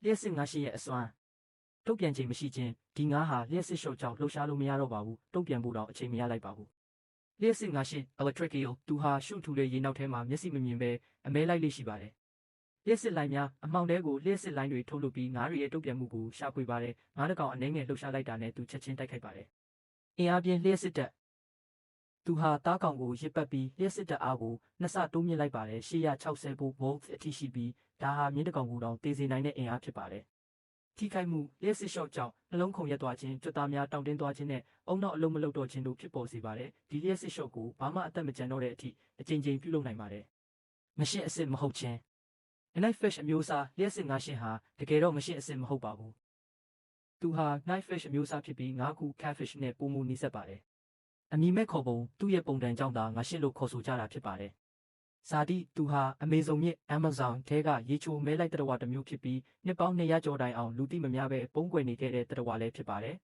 လျှက်စစ်ငါရှင်ရဲ့အစွမ်းတုံ့ပြန်ချိန်မရှိခြင်းဒီငါဟာလျှက်စစ်ရှော့ကြောင့်လှုပ်ရှားလို့မရတော့ပါဘူးတုံ့ပြန်ဖို့တော့အချိန်မရလိုက်ပါဘူးလျှက်စစ်ငါရှင် electric eel သူဟာရှုထူတဲ့ရေနောက်ထဲမှာမျက်စိမမြင်ပဲအမဲလိုက်လေးရှိပါတယ်လျှက်စစ်လိုင်းများအမှောင်ထဲကိုလျှက်စစ်လိုင်းတွေထုတ်လုပ်ပြီးငါးတွေရဲ့တုံ့ပြန်မှုကိုရှာဖွေပါတယ်ငါးတစ်ကောင်အနှဲငယ်လှုပ်ရှားလိုက်တာနဲ့သူချက်ချင်းတိုက်ခိုက်ပါတယ်အင်အားပြင်းလျှက်စစ်တပ်သူဟာတားကောင်ကိုရစ်ပတ်ပြီးလျှက်စစ်တပ်အားကိုနှစ်ဆတိုးမြင့်လိုက်ပါတယ်860ဗို့အထိရှိပြီးဒါဟာမြင်းတစ်ကောင်ကိုတောင်တေးစေနိုင်တဲ့အင်အားဖြစ်ပါတယ်ထိခိုက်မှုလျှက်စစ်ရှော့ကြောင့်နှလုံးခုန်ရက်သွားခြင်းကြွသားများတောင့်တင်းသွားခြင်းနဲ့အုံနောက်အလုံးမလုံးတော့ခြင်းတို့ဖြစ်ပေါ်စေပါတယ်ဒီလျှက်စစ်ရှော့ကိုဘာမှအသက်မကျန်တော့တဲ့အထိအကြိမ်ကြိမ်ပြုလုပ်နိုင်ပါတယ်ငရှင်းအစ်စ်မဟုတ်ခြင်းknife fish အမျိုးအစားလျှက်စစ်ငါးရှင်းဟာတကယ်တော့ငရှင်းအစ်စ်မဟုတ်ပါဘူးသူဟာ knife fish အမျိုးအစားဖြစ်ပြီးငါးခု catfish နဲ့ပိုမိုနီးစပ်ပါတယ်အမည်မဲ့ခေါ်ပုံသူ့ရဲ့ပုံတန်ကြောင့်သာငါရှင်းလို့ခေါ်ဆိုကြတာဖြစ်ပါတယ်ဇာတိသူဟာအမေဇုံမြစ် Amazon ထဲကရေချိုမဲလိုက်တရဝတစ်မျိုးဖြစ်ပြီးနှစ်ပေါင်း200ကျော်တိုင်အောင်လူသိမများပဲပုံကွယ်နေခဲ့တဲ့တရဝလည်းဖြစ်ပါတယ်